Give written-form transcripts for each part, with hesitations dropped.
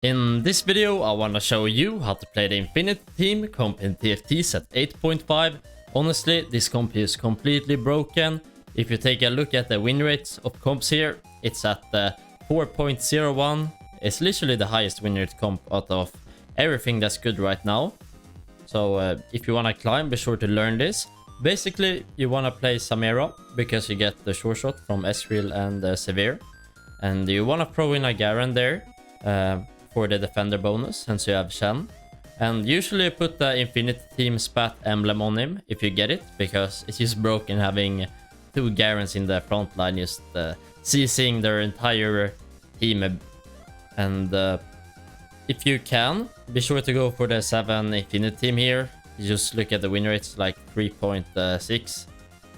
In this video, I want to show you how to play the InfinitiTeam comp in TFT Set 8.5. Honestly, this comp is completely broken. If you take a look at the win rates of comps here, it's at 4.01. It's literally the highest win rate comp out of everything that's good right now. So if you want to climb, be sure to learn this. Basically, you want to play Samira because you get the sure shot from Ezreal and Sivir. And you want to throw in a Garen there for the defender bonus, since you have Shen. And usually you put the InfinitiTeam Spat emblem on him if you get it, because it's just broken having two Garens in the front line just seizing their entire team. And if you can, be sure to go for the 7 InfinitiTeam here. You just look at the win rates, like 3.6.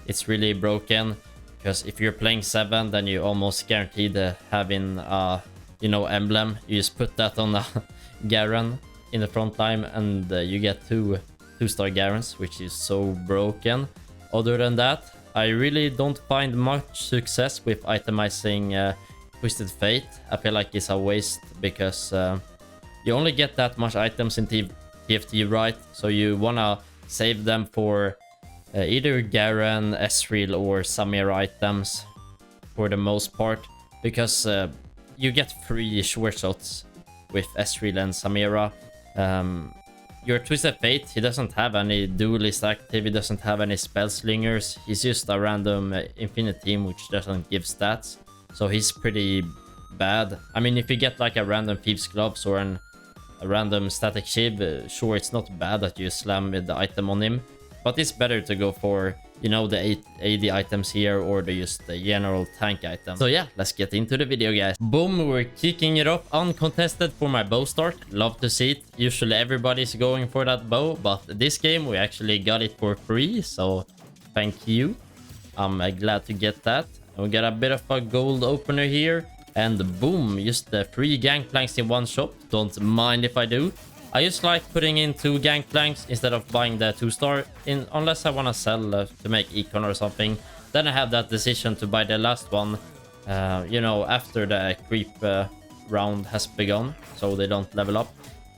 It's really broken, because if you're playing 7, then you almost guaranteed having emblem. You just put that on the Garen in the front line and you get two-star Garens, which is so broken. Other than that, I really don't find much success with itemizing Twisted Fate. I feel like it's a waste, because you only get that much items in TFT, right? So you wanna save them for either Garen, Ezreal, or Samira items for the most part, because you get free short shots with Ezreal and Samira. Your Twisted Fate, he doesn't have any duelist active, he doesn't have any spell slingers. He's just a random InfinitiTeam which doesn't give stats, so he's pretty bad. I mean, if you get like a random Thieves Gloves or a random static shiv, sure, it's not bad that you slam with the item on him, but it's better to go for, you know, the 8 AD items here, or just the general tank item. So yeah, let's get into the video, guys. Boom, we're kicking it off uncontested for my bow start. Love to see it. Usually everybody's going for that bow, but this game we actually got it for free, so thank you. I'm glad to get that. And we got a bit of a gold opener here, and boom, just the 3 gangplanks in one shop. Don't mind if I do. I just like putting in 2 gangplanks instead of buying the 2-star, unless I want to sell to make econ or something. Then I have that decision to buy the last one, after the creep round has begun, so they don't level up.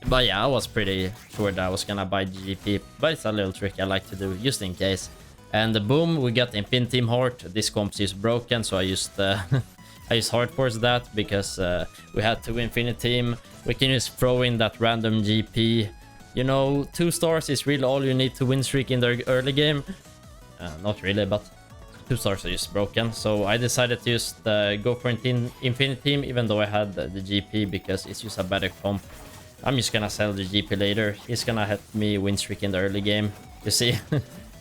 But yeah, I was pretty sure that I was gonna buy GP, but it's a little trick I like to do just in case. And boom, we got InfiniTeam Heart. This comp is broken, so I used I used Hard Force that because we had 2 InfinitiTeam. We can just throw in that random GP. You know, 2 stars is really all you need to win streak in the early game. Not really, but 2 stars are just broken. So I decided to just go for InfinitiTeam, even though I had the GP, because it's just a better comp. I'm just gonna sell the GP later. He's gonna help me win streak in the early game. You see,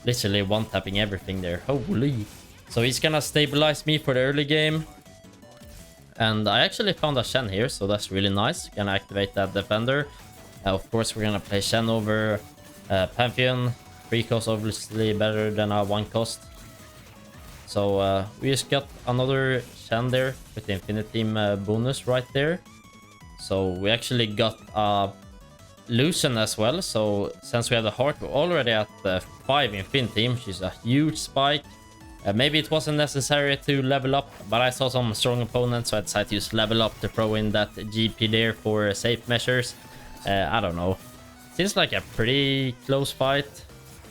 literally one-tapping everything there. Holy. So he's gonna stabilize me for the early game. And I actually found a Shen here, so that's really nice. Gonna activate that defender. Of course, we're gonna play Shen over Pantheon. 3 cost obviously better than a 1 cost. So we just got another Shen there with the InfinitiTeam bonus right there. So we actually got a Lucian as well. So since we have the heart, we're already at 5 InfinitiTeam, which is a huge spike. Maybe it wasn't necessary to level up, but I saw some strong opponents, so I decided to just level up to throw in that GP there for safe measures. I don't know. Seems like a pretty close fight.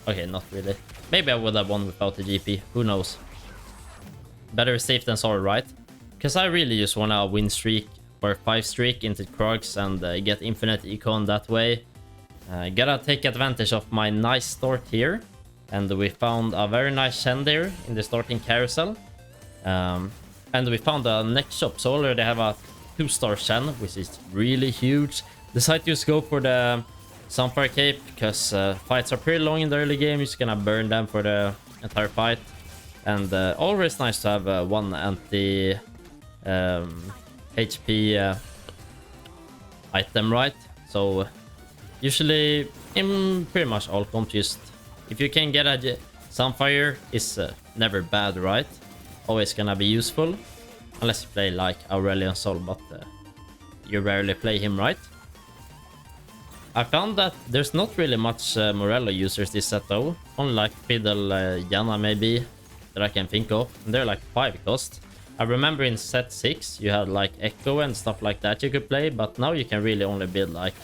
Okay, not really. Maybe I would have won without the GP. Who knows? Better safe than sorry, right? Because I really just want to win streak or 5 streak into Krogs and get infinite econ that way. Gotta take advantage of my nice start here. And we found a very nice Shen there in the starting carousel. And we found a next shop. So already have a 2-star Shen, which is really huge. Decided to just go for the Sunfire Cape, because fights are pretty long in the early game. You're just gonna burn them for the entire fight. And always nice to have one anti HP item, right? So usually in pretty much all comps, just if you can get a Sunfire, it's never bad, right? Always gonna be useful. Unless you play like Aurelion Sol, but you rarely play him, right? I found that there's not really much Morello users this set though. Only like Fiddle, Yana maybe, that I can think of. And they're like 5 cost. I remember in set 6 you had like Echo and stuff like that you could play, but now you can really only build like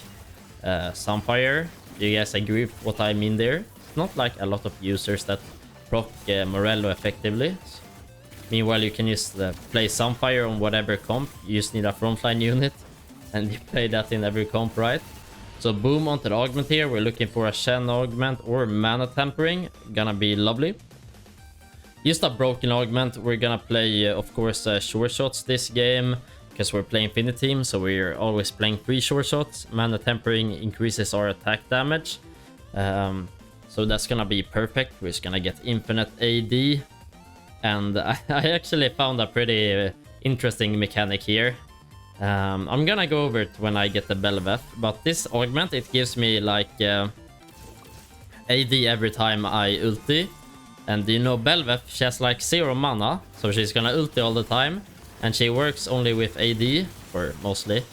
Sunfire. Do you guys agree with what I mean there? It's not like a lot of users that proc Morello effectively. Meanwhile, you can just play Sunfire on whatever comp. You just need a frontline unit and you play that in every comp, right? So boom, onto the augment here. We're looking for a Shen augment or mana tempering. Gonna be lovely. Just a broken augment. We're gonna play, of course, short shots this game because we're playing InfinitiTeam, so we're always playing 3 short shots. Mana tempering increases our attack damage, so that's gonna be perfect. We're just gonna get infinite AD, and I actually found a pretty interesting mechanic here. I'm gonna go over it when I get the Belveth, but this augment, it gives me like AD every time I ulti. And you know Belveth, she has like 0 mana, so she's gonna ulti all the time. And she works only with AD, or mostly.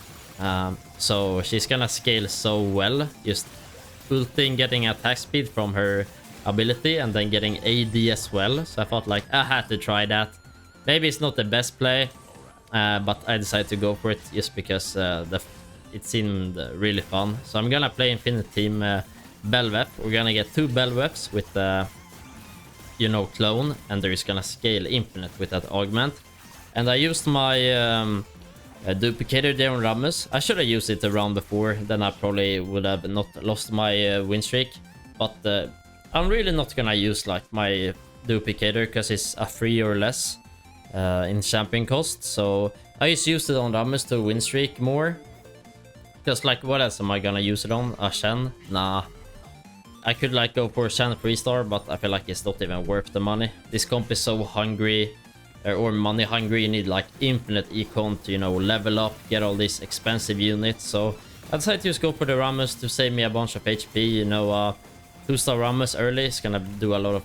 So she's gonna scale so well, just ulting, getting attack speed from her ability, and then getting AD as well. So I thought like, I had to try that. Maybe it's not the best play, but I decided to go for it just because it seemed really fun. So I'm gonna play InfinitiTeam Belveth. We're gonna get 2 Belveths with you know, clone, and they're just gonna scale infinite with that augment. And I used my duplicator there on Rammus. I should have used it a round before, then I probably would have not lost my win streak. But I'm really not gonna use like my duplicator because it's a 3 or less in champion cost. So I just used it on Rammus to win streak more. Because like, what else am I gonna use it on? A Shen? Nah. I could like go for a Shen 3-star, but I feel like it's not even worth the money. This comp is so hungry, or money hungry. You need like infinite econ to, you know, level up, get all these expensive units. So I decided to just go for the Rammus to save me a bunch of HP. You know, 2-star Rammus early is gonna do a lot of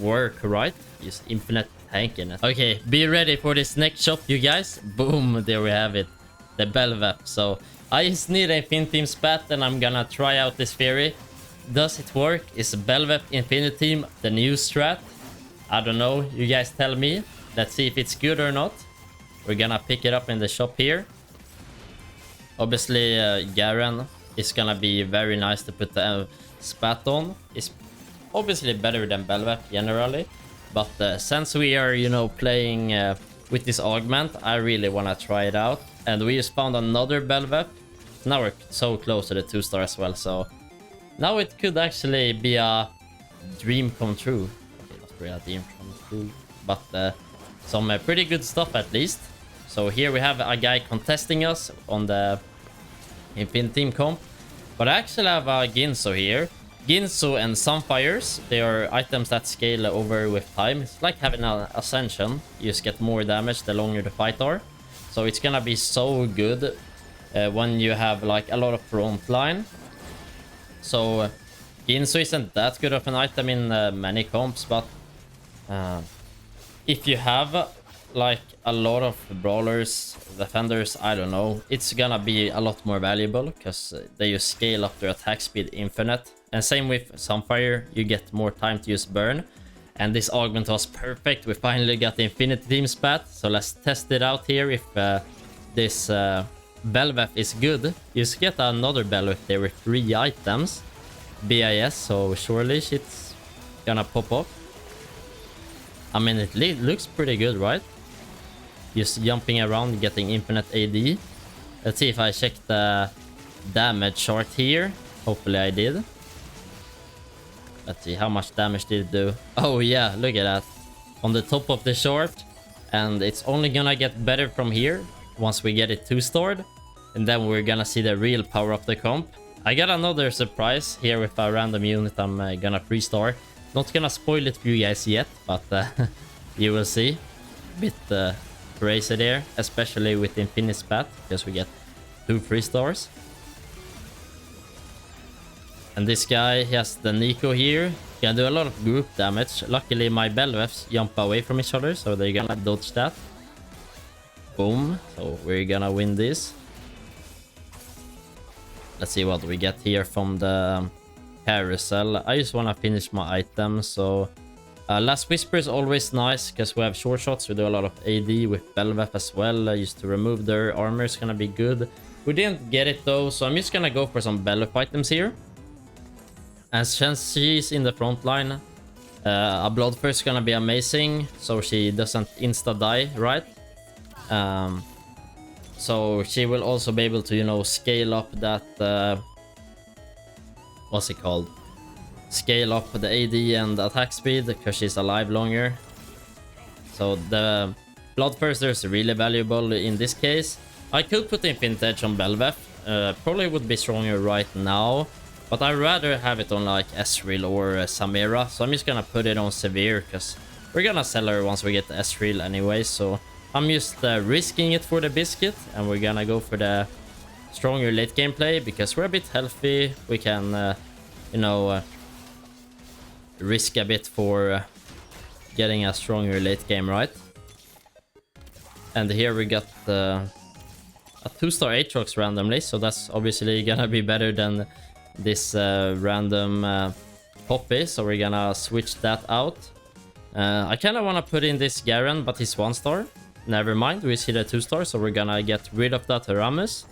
work, right? Just infinite tanking it. Okay, be ready for this next shot, you guys. Boom, there we have it. The Belveth. So I just need a InfinitiTeam spat, and I'm gonna try out this theory. Does it work? Is Belveth InfinitiTeam the new strat? I don't know. You guys tell me. Let's see if it's good or not. We're gonna pick it up in the shop here. Obviously, Garen is gonna be very nice to put the spat on. It's obviously better than Belveth generally. But since we are, you know, playing with this augment, I really wanna try it out. And we just found another Belveth. Now we're so close to the 2-star as well, so... Now it could actually be a dream come true. Okay, not really a dream come true, but some pretty good stuff at least. So here we have a guy contesting us on the InfinitiTeam comp. But I actually have a Ginso here. Ginso and Sunfires, they are items that scale over with time. It's like having an Ascension. You just get more damage the longer the fight are. So it's gonna be so good when you have like a lot of frontline. So Ginso isn't that good of an item in many comps, but if you have like a lot of brawlers, defenders, I don't know, it's gonna be a lot more valuable because they just scale up their attack speed infinite. And same with Sunfire, you get more time to use burn. And this augment was perfect. We finally got the InfinitiTeam spat, so let's test it out here if this Belveth is good. You just get another Belveth there with 3 items. BIS, so surely shit's gonna pop up. I mean, it looks pretty good, right? Just jumping around, getting infinite AD. Let's see if I check the damage chart here. Hopefully I did. Let's see, how much damage did it do? Oh yeah, look at that. On the top of the chart. And it's only gonna get better from here. Once we get it 2-starred, and then we're gonna see the real power of the comp. I got another surprise here with a random unit I'm gonna 3-star. Not gonna spoil it for you guys yet, but you will see. Bit crazy there, especially with Infinite Spat, because we get 2 3-stars. And this guy, he has the Nico here. Gonna do a lot of group damage. Luckily my Belveths jump away from each other, so they're gonna dodge that. Boom. So we're gonna win this. Let's see what we get here from the carousel. I just wanna finish my items, so Last Whisper is always nice because we have short shots. We do a lot of AD with Belveth as well. Just to remove their armor is gonna be good. We didn't get it though, so I'm just gonna go for some Belveth items here. And since she's in the front line, a Bloodthirst is gonna be amazing, so she doesn't insta-die, right? So she will also be able to, you know, scale up that... what's it called? Scale up the AD and attack speed because she's alive longer. So the Bloodthirster is really valuable in this case. I could put Infinite Edge on Belveth. Probably would be stronger right now. But I'd rather have it on like Ezreal or Samira. So I'm just gonna put it on Sivir because we're gonna sell her once we get the Ezreal anyway. So I'm just risking it for the biscuit. And we're gonna go for the stronger late game play because we're a bit healthy. We can, you know... risk a bit for getting a stronger late game, right? And here we got a 2-star Aatrox randomly, so that's obviously gonna be better than this random Poppy, so we're gonna switch that out. I kind of want to put in this Garen, but he's 1-star. Never mind, we see the 2-star, so we're gonna get rid of that Ramus.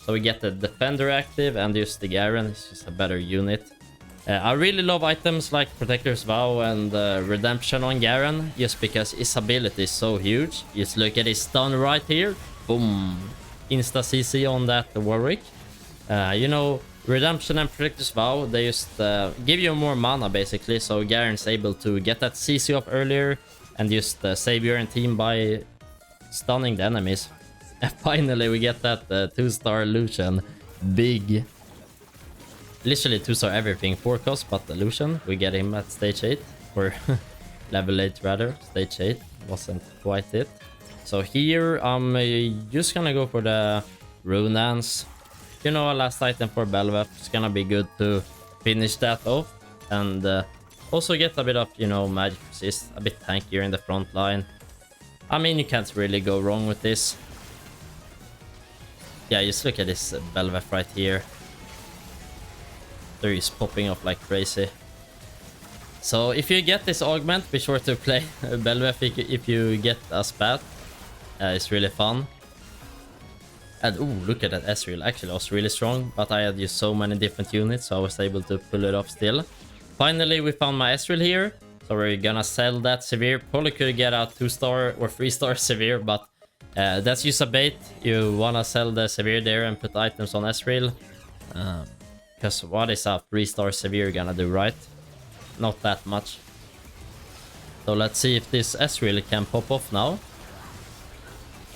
So we get the Defender active and use the Garen, it's just a better unit. I really love items like Protector's Vow and Redemption on Garen, just because his ability is so huge. Just look at his stun right here. Boom. Insta CC on that Warwick. You know, Redemption and Protector's Vow, they just give you more mana basically, so Garen's able to get that CC off earlier and just save your team by stunning the enemies. And finally we get that 2-star Lucian. Big. Literally 2-star everything for cost, but the Lucian, we get him at stage 8, or level 8 rather, stage 8, wasn't quite it. So here I'm just gonna go for the Rune Dance. You know, a last item for Belveth, it's gonna be good to finish that off. And also get a bit of, you know, magic resist, a bit tankier in the front line. I mean, you can't really go wrong with this. Yeah, just look at this Belveth right here. He's popping off like crazy. So if you get this augment, be sure to play Belveth if you get a spat. It's really fun. And ooh, look at that Ezreal. Actually, I was really strong, but I had used so many different units, so I was able to pull it off still. Finally, we found my Ezreal here, so we're gonna sell that Sivir. Probably could get a 2-star or 3-star Sivir, but that's just a bait. You wanna sell the Sivir there and put items on Ezreal. Because what is a 3-star Sivir gonna do, right? Not that much. So let's see if this Ezreal can pop off now.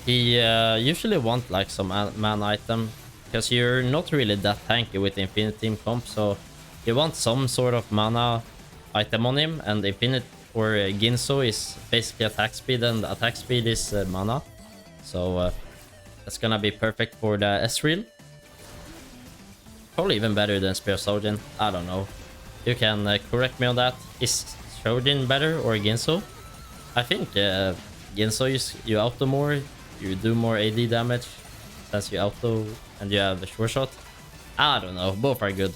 He usually want like some mana item, because you're not really that tanky with InfiniteTeam comp, so you want some sort of mana item on him, and Infinite or Ginso is basically attack speed, and attack speed is mana. So that's gonna be perfect for the Ezreal. Probably even better than Spear Shojin. I don't know. You can correct me on that. Is Shojin better or Ginso? I think Ginso, you auto more. You do more AD damage since you auto and you have a short shot. I don't know. Both are good.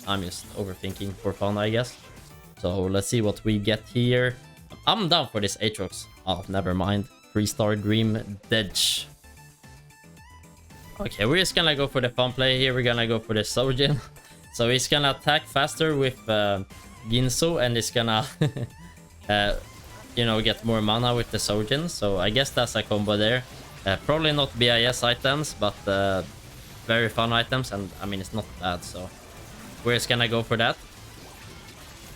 I'm just overthinking for fun, I guess. So let's see what we get here. I'm down for this Aatrox. Oh, never mind. 3-star Dream Dedge. Okay, we're just gonna go for the fun play here. We're gonna go for the Shojin. So he's gonna attack faster with Ginso, and he's gonna, you know, get more mana with the Shojin. So I guess that's a combo there. Probably not BIS items, but very fun items, and I mean, it's not bad. So we're just gonna go for that.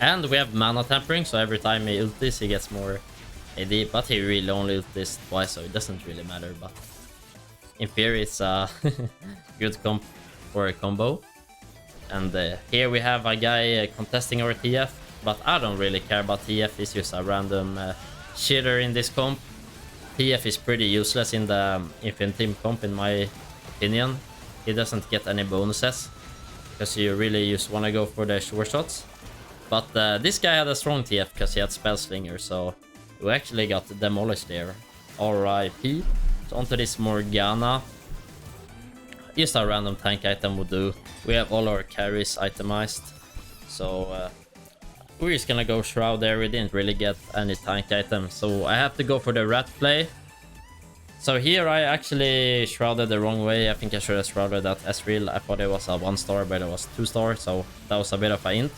And we have mana tampering, so every time he ultis, he gets more AD. But he really only ultis twice, so it doesn't really matter. But in theory, it's a good comp for a combo. And here we have a guy contesting our TF, but I don't really care about TF. He's just a random shitter in this comp. TF is pretty useless in the InfiniteTeam comp, in my opinion. He doesn't get any bonuses, because you really just want to go for the short shots. But this guy had a strong TF because he had Spellslinger, so we actually got demolished there. RIP. So onto this Morgana. Just a random tank item would do. We have all our carries itemized. So We're just gonna go Shroud there. We didn't really get any tank items, so I have to go for the rat play. So here I actually shrouded the wrong way. I think I should have shrouded that Ezreal. I thought it was a 1-star, but it was 2-star, so that was a bit of a int.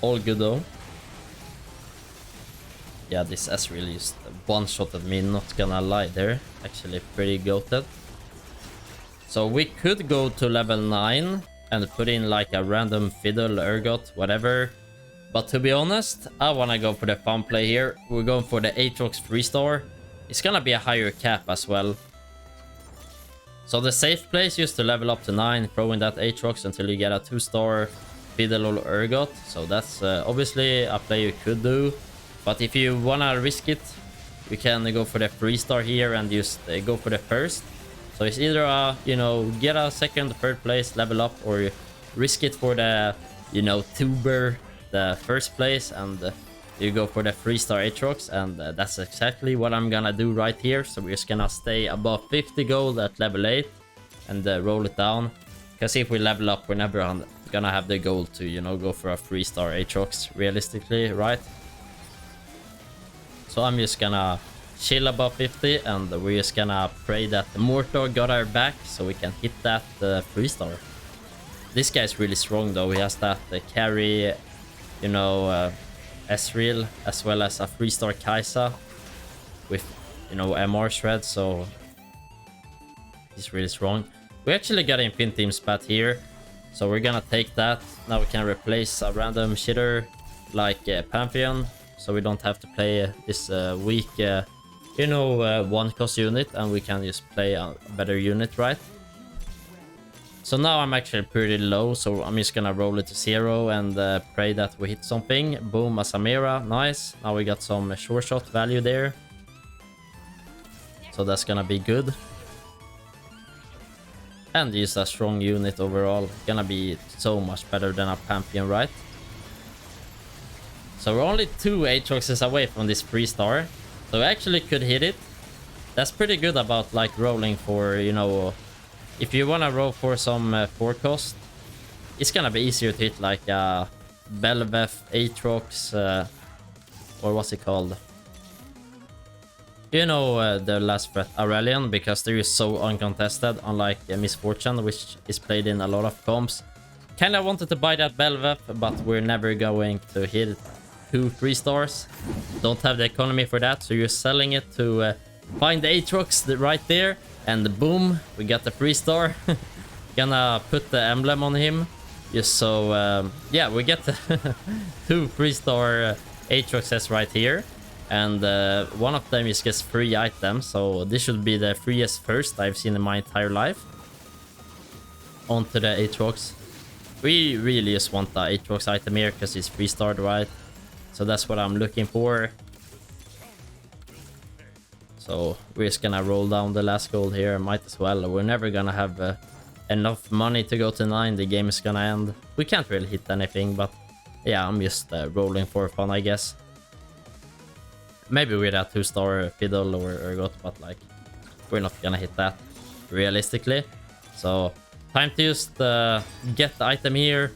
All good though. Yeah, this Ezreal just one-shotted me, not gonna lie there. Actually pretty goated. So we could go to level 9 and put in like a random fiddle, ergot, whatever. But to be honest, I wanna go for the fun play here. We're going for the Aatrox 3-star. It's gonna be a higher cap as well. So the safe play is just to level up to 9, throw in that Aatrox until you get a 2-star fiddle or ergot. So that's obviously a play you could do. But if you wanna risk it, you can go for the 3-star here and just go for the first. So it's either you know, get a second, third place, level up, or risk it for the, you know, tuber, the first place, and you go for the 3-star Aatrox, and that's exactly what I'm gonna do right here. So we're just gonna stay above 50 gold at level 8 and roll it down. Because if we level up, we're never gonna have the gold to, you know, go for a 3-star Aatrox realistically, right? So I'm just gonna chill above 50, and we're just gonna pray that the Mortar got our back so we can hit that 3-star. This guy's really strong though. He has that carry, you know, Ezreal, as well as a 3-star Kai'Sa with, you know, MR shred, so he's really strong. We actually got InfiniteTeam spat here, so we're gonna take that. Now we can replace a random shitter like Pantheon, so we don't have to play this weak, you know, 1-cost unit, and we can just play a better unit, right? So now I'm actually pretty low, so I'm just gonna roll it to 0 and pray that we hit something. Boom, a Samira, nice. Now we got some sure shot value there. So that's gonna be good. And just a strong unit overall. Gonna be so much better than a Pantheon, right? So we're only 2 Aatroxes away from this 3-star. So we actually could hit it. That's pretty good about like rolling for, you know, if you wanna roll for some 4-cost, it's gonna be easier to hit like a Belveth, Aatrox, or what's it called? You know, the last threat, Aurelion, because they're so uncontested, unlike Misfortune, which is played in a lot of comps. Kinda wanted to buy that Belveth, but we're never going to hit 2 3-stars. Don't have the economy for that, so you're selling it to find the Aatrox right there. And boom, we got the 3-star. Gonna put the emblem on him. Just so, yeah, we get the 2 3-star Aatroxes right here. And one of them is gets free items. So this should be the freest first I've seen in my entire life. Onto the Aatrox. We really just want the Aatrox item here because it's 3-starred, right? So that's what I'm looking for. So we're just gonna roll down the last gold here. Might as well. We're never gonna have enough money to go to 9. The game is gonna end. We can't really hit anything, but yeah, I'm just rolling for fun, I guess. Maybe with a 2-star fiddle or ergot, but like we're not gonna hit that realistically. So time to just get the item here.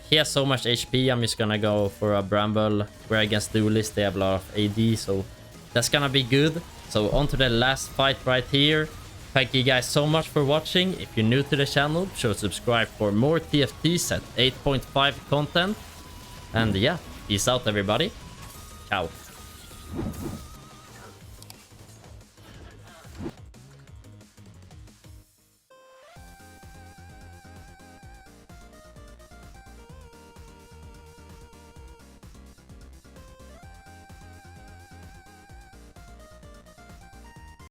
He has so much HP. I'm just gonna go for a Bramble. We're against duelists. They have a lot of AD, so that's gonna be good. So on to the last fight right here. Thank you guys so much for watching. If you're new to the channel, be sure to subscribe for more TFT Set 8.5 content. And yeah, peace out everybody. Ciao.